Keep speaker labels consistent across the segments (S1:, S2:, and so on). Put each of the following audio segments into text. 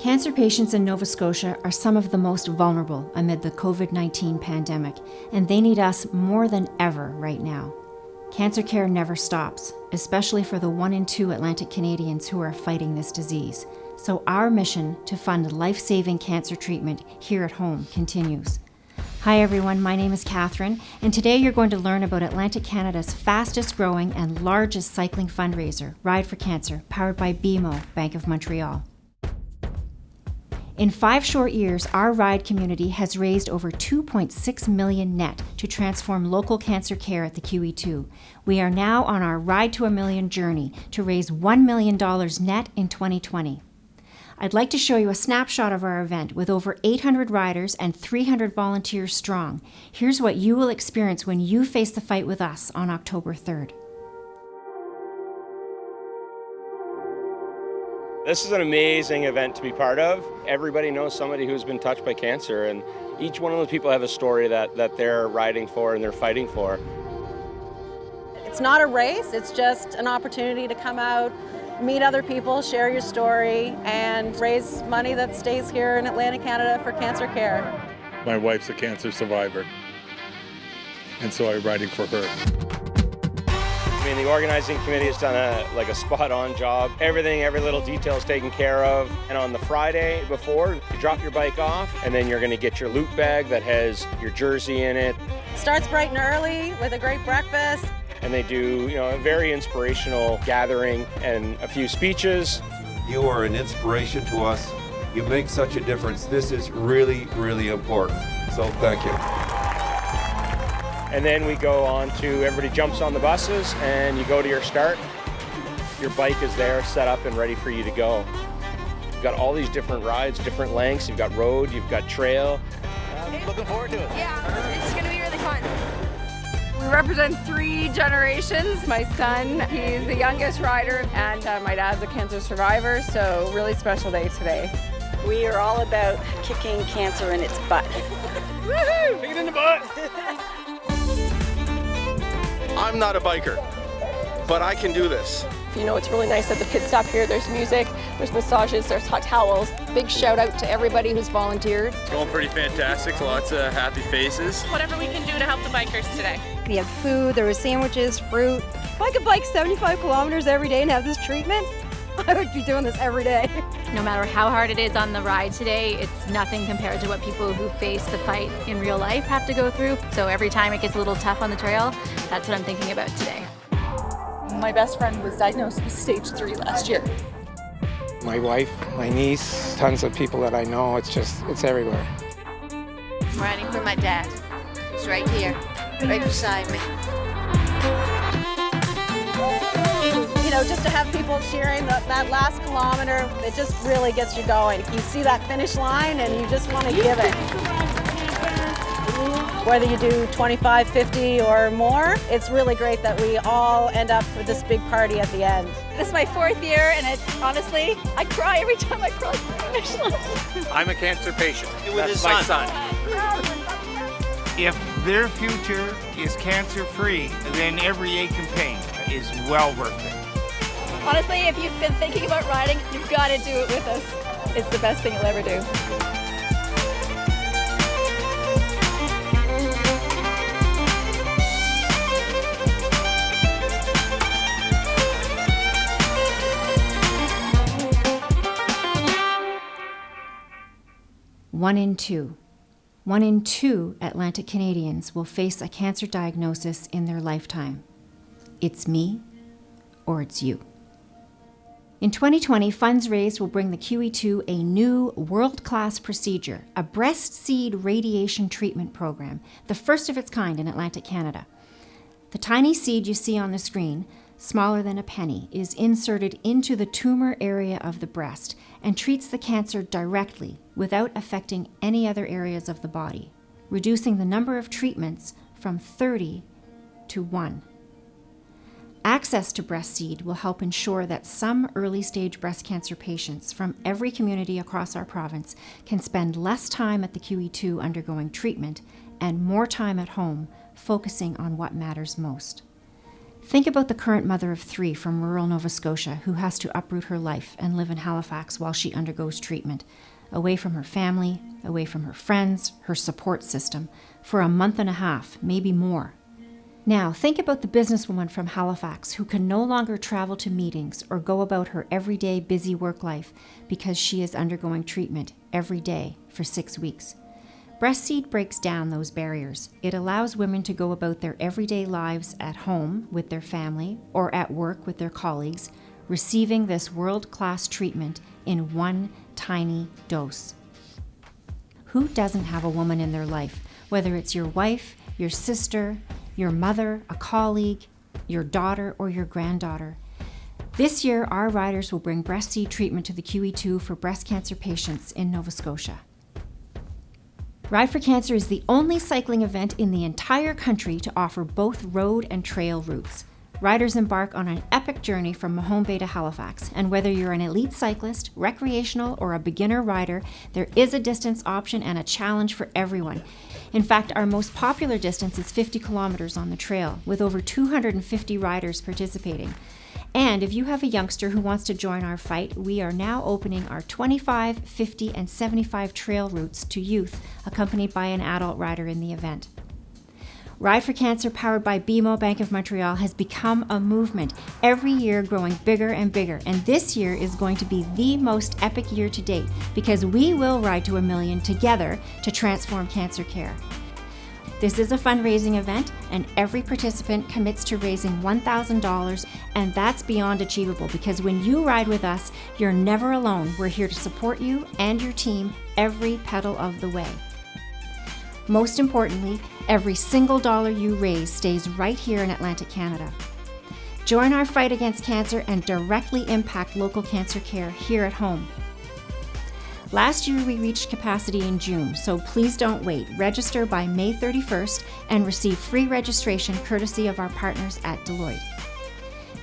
S1: Cancer patients in Nova Scotia are some of the most vulnerable amid the COVID-19 pandemic, and they need us more than ever right now. Cancer care never stops, especially for the 1 in 2 Atlantic Canadians who are fighting this disease. So our mission to fund life-saving cancer treatment here at home continues. Hi everyone, my name is Catherine, and today you're going to learn about Atlantic Canada's fastest growing and largest cycling fundraiser, Ride for Cancer, powered by BMO, Bank of Montreal. In 5 short years, our RIDE community has raised over $2.6 million net to transform local cancer care at the QE2. We are now on our Ride to a Million journey to raise $1 million net in 2020. I'd like to show you a snapshot of our event with over 800 riders and 300 volunteers strong. Here's what you will experience when you face the fight with us on October 3rd.
S2: This is an amazing event to be part of. Everybody knows somebody who's been touched by cancer, and each one of those people have a story that they're riding for and they're fighting for.
S3: It's not a race, it's just an opportunity to come out, meet other people, share your story, and raise money that stays here in Atlantic Canada for cancer care.
S4: My wife's a cancer survivor, and so I'm riding for her.
S2: I mean, the organizing committee has done a spot-on job. Every little detail is taken care of. And on the Friday before, you drop your bike off, and then you're going to get your loot bag that has your jersey in it.
S3: Starts bright and early with a great breakfast.
S2: And they do, a very inspirational gathering and a few speeches.
S5: You are an inspiration to us. You make such a difference. This is really, really important. So thank you.
S2: And then we go on to, everybody jumps on the buses and you go to your start. Your bike is there, set up and ready for you to go. You've got all these different rides, different lengths. You've got road, you've got trail.
S6: I'm looking forward to it.
S7: Yeah, it's going to be really fun.
S8: We represent 3 generations. My son, he's the youngest rider, and my dad's a cancer survivor, so really special day today.
S9: We are all about kicking cancer in its butt.
S6: Woohoo! Kick it in the butt! I'm not a biker, but I can do this.
S10: It's really nice at the pit stop here. There's music, there's massages, there's hot towels. Big shout out to everybody who's volunteered.
S11: It's going pretty fantastic, lots of happy faces.
S12: Whatever we can do to help the bikers today.
S13: We have food, there was sandwiches, fruit. If I could bike 75 kilometers every day and have this treatment, I would be doing this every day.
S14: No matter how hard it is on the ride today, it's nothing compared to what people who face the fight in real life have to go through. So every time it gets a little tough on the trail, that's what I'm thinking about today.
S15: My best friend was diagnosed with stage 3 last year.
S16: My wife, my niece, tons of people that I know, it's everywhere.
S17: I'm riding for my dad. He's right here, right beside me.
S3: Just to have people cheering that last kilometer, it just really gets you going. You see that finish line and you just want to give it. Whether you do 25, 50 or more, it's really great that we all end up with this big party at the end.
S18: This is my 4th year, and honestly, I cry every time I cross the finish line.
S11: I'm a cancer patient. That's my son.
S19: If their future is cancer-free, then every ache and pain is well worth it.
S10: Honestly, if you've been thinking about riding, you've got to do it with us. It's the best thing you'll ever do.
S1: One in two Atlantic Canadians will face a cancer diagnosis in their lifetime. It's me or it's you. In 2020, funds raised will bring the QE2 a new world-class procedure, a breast seed radiation treatment program, the first of its kind in Atlantic Canada. The tiny seed you see on the screen, smaller than a penny, is inserted into the tumor area of the breast and treats the cancer directly without affecting any other areas of the body, reducing the number of treatments from 30 to 1. Access to breast seed will help ensure that some early-stage breast cancer patients from every community across our province can spend less time at the QE2 undergoing treatment and more time at home focusing on what matters most. Think about the current mother of 3 from rural Nova Scotia who has to uproot her life and live in Halifax while she undergoes treatment, away from her family, away from her friends, her support system, for a month and a half, maybe more. Now, think about the businesswoman from Halifax who can no longer travel to meetings or go about her everyday busy work life because she is undergoing treatment every day for 6 weeks. Breastseed breaks down those barriers. It allows women to go about their everyday lives at home with their family or at work with their colleagues, receiving this world-class treatment in one tiny dose. Who doesn't have a woman in their life, whether it's your wife, your sister, your mother, a colleague, your daughter, or your granddaughter? This year, our riders will bring Breastseed treatment to the QE2 for breast cancer patients in Nova Scotia. Ride for Cancer is the only cycling event in the entire country to offer both road and trail routes. Riders embark on an epic journey from Mahone Bay to Halifax, and whether you're an elite cyclist, recreational, or a beginner rider, there is a distance option and a challenge for everyone. In fact, our most popular distance is 50 kilometers on the trail, with over 250 riders participating. And if you have a youngster who wants to join our fight, we are now opening our 25, 50, and 75 trail routes to youth, accompanied by an adult rider in the event. Ride for Cancer, powered by BMO Bank of Montreal, has become a movement, every year growing bigger and bigger. And this year is going to be the most epic year to date because we will ride to 1 million together to transform cancer care. This is a fundraising event, and every participant commits to raising $1,000, and that's beyond achievable because when you ride with us, you're never alone. We're here to support you and your team every pedal of the way. Most importantly, every single dollar you raise stays right here in Atlantic Canada. Join our fight against cancer and directly impact local cancer care here at home. Last year we reached capacity in June, so please don't wait. Register by May 31st and receive free registration courtesy of our partners at Deloitte.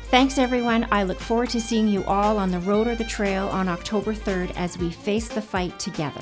S1: Thanks everyone. I look forward to seeing you all on the road or the trail on October 3rd as we face the fight together.